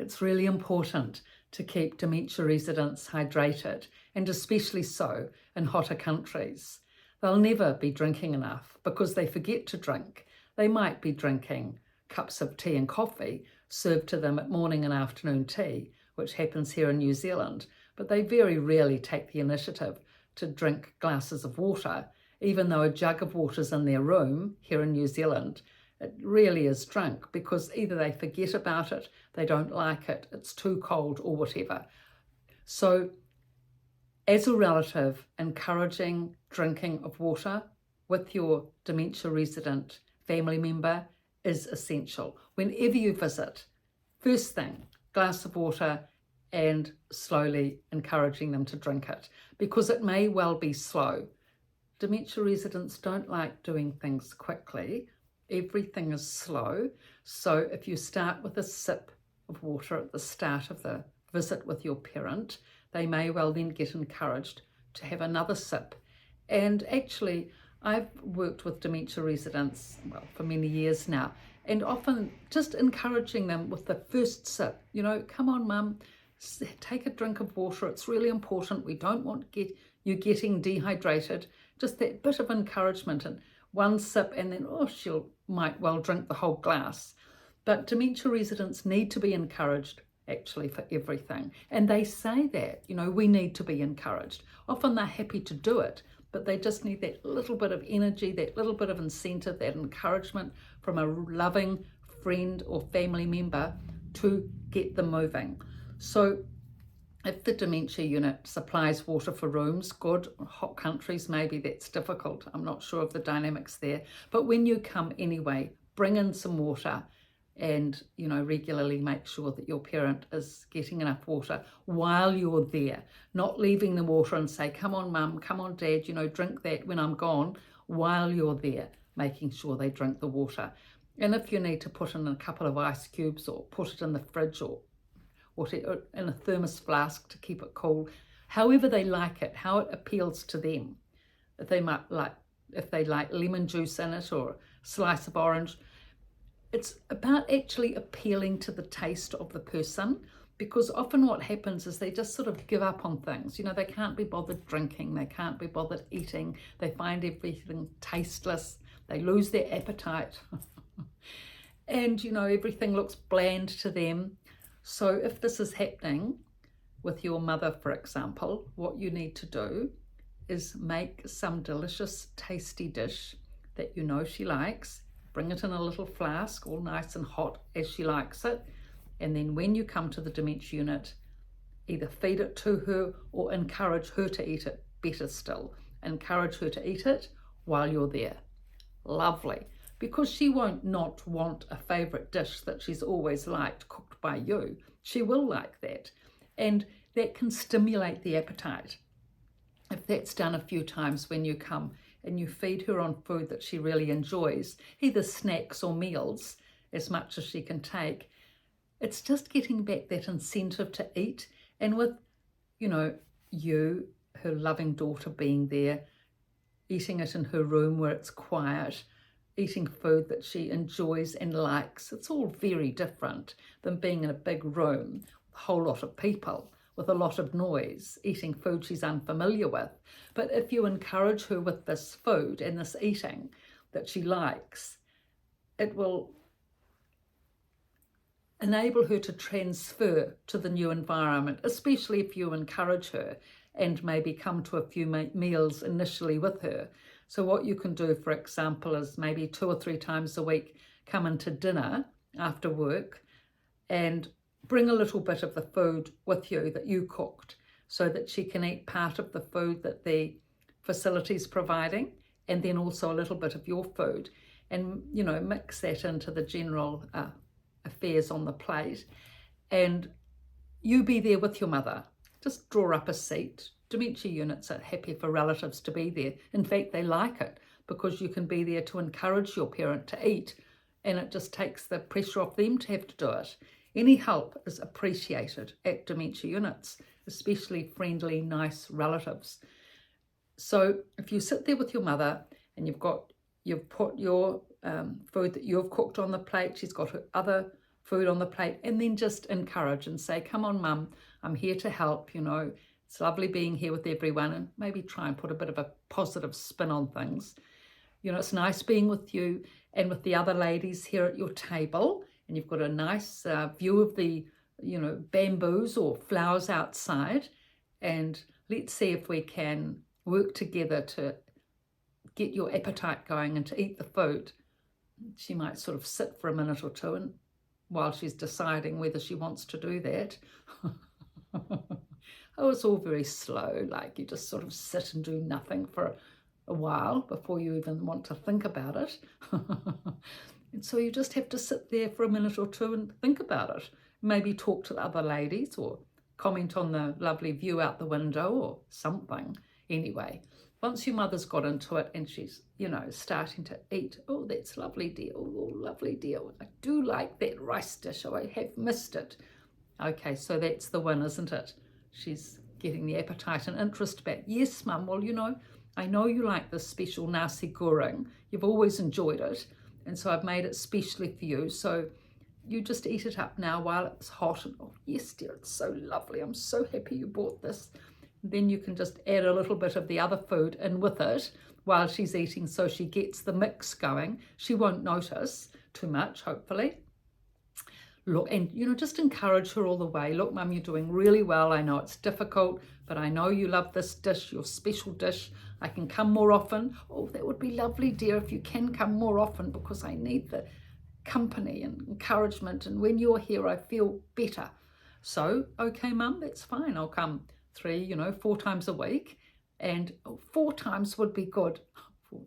It's really important to keep dementia residents hydrated, and especially so in hotter countries. They'll never be drinking enough because they forget to drink. They might be drinking cups of tea and coffee served to them at morning and afternoon tea, which happens here in New Zealand, but they very rarely take the initiative to drink glasses of water, even though a jug of water's in their room here in New Zealand. It really is drunk because either they forget about it, they don't like it, it's too cold or whatever. So as a relative, encouraging drinking of water with your dementia resident family member is essential. Whenever you visit, first thing, glass of water, and slowly encouraging them to drink it, because it may well be slow. Dementia residents don't like doing things quickly. Everything is slow. So if you start with a sip of water at the start of the visit with your parent, they may well then get encouraged to have another sip. And actually, I've worked with dementia residents, well, for many years now, and often just encouraging them with the first sip. You know, come on, mum, take a drink of water. It's really important. We don't want you getting dehydrated. Just that bit of encouragement, and one sip, and then, oh, she might well drink the whole glass. But dementia residents need to be encouraged actually for everything. And they say that, you know, we need to be encouraged. Often they're happy to do it, but they just need that little bit of energy, that little bit of incentive, that encouragement from a loving friend or family member to get them moving. So if the dementia unit supplies water for rooms, good. Hot countries, maybe that's difficult. I'm not sure of the dynamics there. But when you come anyway, bring in some water and, you know, regularly make sure that your parent is getting enough water while you're there. Not leaving the water and say, come on, mum, come on, dad, you know, drink that when I'm gone, while you're there, making sure they drink the water. And if you need to put in a couple of ice cubes or put it in the fridge or in a thermos flask to keep it cool, however they like it, how it appeals to them. If they like lemon juice in it or a slice of orange, it's about actually appealing to the taste of the person, because often what happens is they just sort of give up on things. You know, they can't be bothered drinking, they can't be bothered eating, they find everything tasteless, they lose their appetite, and, you know, everything looks bland to them. So if this is happening with your mother, for example, what you need to do is make some delicious, tasty dish that you know she likes. Bring it in a little flask, all nice and hot as she likes it. And then when you come to the dementia unit, either feed it to her or encourage her to eat it. Better still, encourage her to eat it while you're there. Lovely. Because she won't not want a favourite dish that she's always liked cooked by you. She will like that. And that can stimulate the appetite. If that's done a few times when you come and you feed her on food that she really enjoys, either snacks or meals, as much as she can take, it's just getting back that incentive to eat. And with, you know, you, her loving daughter, being there, eating it in her room where it's quiet, eating food that she enjoys and likes, it's all very different than being in a big room with a whole lot of people, with a lot of noise, eating food she's unfamiliar with. But if you encourage her with this food and this eating that she likes, it will enable her to transfer to the new environment, especially if you encourage her and maybe come to a few meals initially with her. So what you can do, for example, is maybe 2 or 3 times a week come into dinner after work and bring a little bit of the food with you that you cooked, so that she can eat part of the food that the facility's providing, and then also a little bit of your food, and, you know, mix that into the general affairs on the plate. And you be there with your mother. Just draw up a seat. Dementia units are happy for relatives to be there. In fact, they like it because you can be there to encourage your parent to eat, and it just takes the pressure off them to have to do it. Any help is appreciated at dementia units, especially friendly, nice relatives. So if you sit there with your mother and you've put your food that you've cooked on the plate, she's got her other food on the plate, and then just encourage and say, come on, Mum, I'm here to help, you know, it's lovely being here with everyone, and maybe try and put a bit of a positive spin on things. You know, it's nice being with you and with the other ladies here at your table, and you've got a nice view of the, you know, bamboos or flowers outside, and let's see if we can work together to get your appetite going and to eat the food. She might sort of sit for a minute or two and while she's deciding whether she wants to do that. Oh, it's all very slow, like you just sort of sit and do nothing for a while before you even want to think about it. And so you just have to sit there for a minute or two and think about it. Maybe talk to the other ladies or comment on the lovely view out the window or something. Anyway, once your mother's got into it and she's, you know, starting to eat, oh, that's lovely, dear. Oh, lovely, dear. I do like that rice dish. Oh, I have missed it. Okay, so that's the win, isn't it? She's getting the appetite and interest back. Yes, Mum, well, you know, I know you like this special nasi goreng. You've always enjoyed it. And so I've made it specially for you. So you just eat it up now while it's hot. And oh, yes, dear, it's so lovely. I'm so happy you bought this. Then you can just add a little bit of the other food in with it while she's eating so she gets the mix going. She won't notice too much, hopefully. Look, and, you know, just encourage her all the way. Look, Mum, you're doing really well. I know it's difficult, but I know you love this dish, your special dish. I can come more often. Oh, that would be lovely, dear, if you can come more often, because I need the company and encouragement. And when you're here, I feel better. So, okay, Mum, that's fine. I'll come 3, you know, 4 times a week, and 4 times would be good.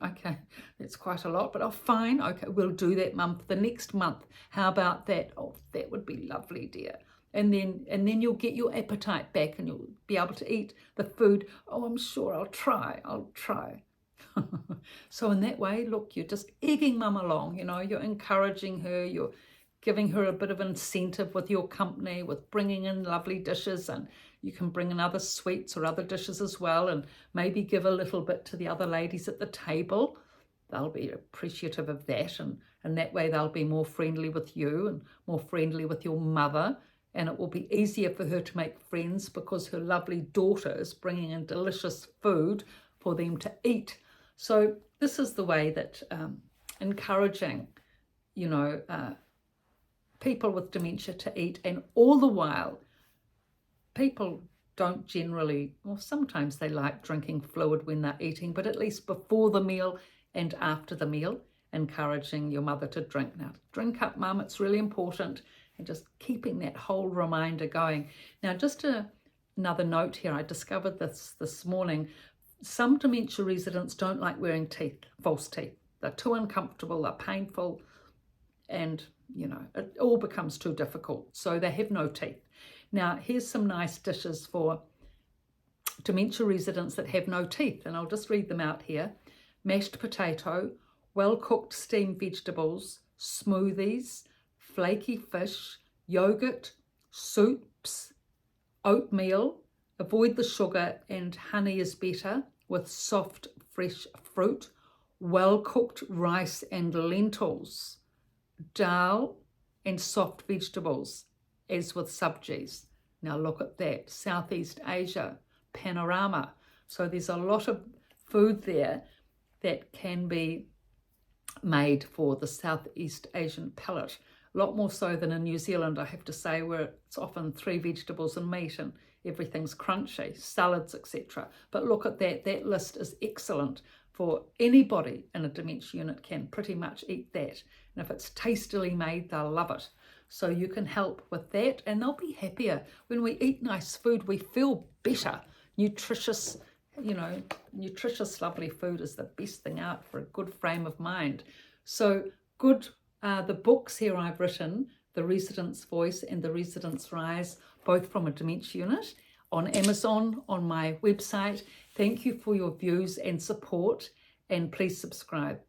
Okay, that's quite a lot, but fine. Okay, we'll do that, Mum, for the next month. How about that? Oh, that would be lovely, dear. And then you'll get your appetite back and you'll be able to eat the food. Oh, I'm sure I'll try. So in that way, look, you're just egging Mum along, you know, you're encouraging her, you're giving her a bit of incentive with your company, with bringing in lovely dishes, and you can bring in other sweets or other dishes as well, and maybe give a little bit to the other ladies at the table. They'll be appreciative of that, and that way they'll be more friendly with you and more friendly with your mother, and it will be easier for her to make friends because her lovely daughter is bringing in delicious food for them to eat. So this is the way that encouraging, you know, people with dementia to eat, and all the while, people don't generally, well, sometimes they like drinking fluid when they're eating, but at least before the meal and after the meal, encouraging your mother to drink. Now, drink up, Mum, it's really important, and just keeping that whole reminder going. Now, just another note here, I discovered this morning, some dementia residents don't like wearing teeth, false teeth. They're too uncomfortable, they're painful, and, you know, it all becomes too difficult, so they have no teeth. Now, here's some nice dishes for dementia residents that have no teeth, and I'll just read them out here. Mashed potato, well-cooked steamed vegetables, smoothies, flaky fish, yogurt, soups, oatmeal. Avoid the sugar, and honey is better, with soft, fresh fruit, well-cooked rice and lentils, dal and soft vegetables, as with subgies. Now look at that, Southeast Asia, panorama. So there's a lot of food there that can be made for the Southeast Asian palate. A lot more so than in New Zealand, I have to say, where it's often 3 vegetables and meat and everything's crunchy, salads, etc. But look at that, that list is excellent for anybody in a dementia unit can pretty much eat that. And if it's tastily made, they'll love it. So you can help with that, and they'll be happier. When we eat nice food, we feel better. Nutritious, you know, nutritious, lovely food is the best thing out for a good frame of mind. So good, the books here I've written, The Resident's Voice and The Resident's Rise, both from a dementia unit, on Amazon, on my website. Thank you for your views and support, and please subscribe.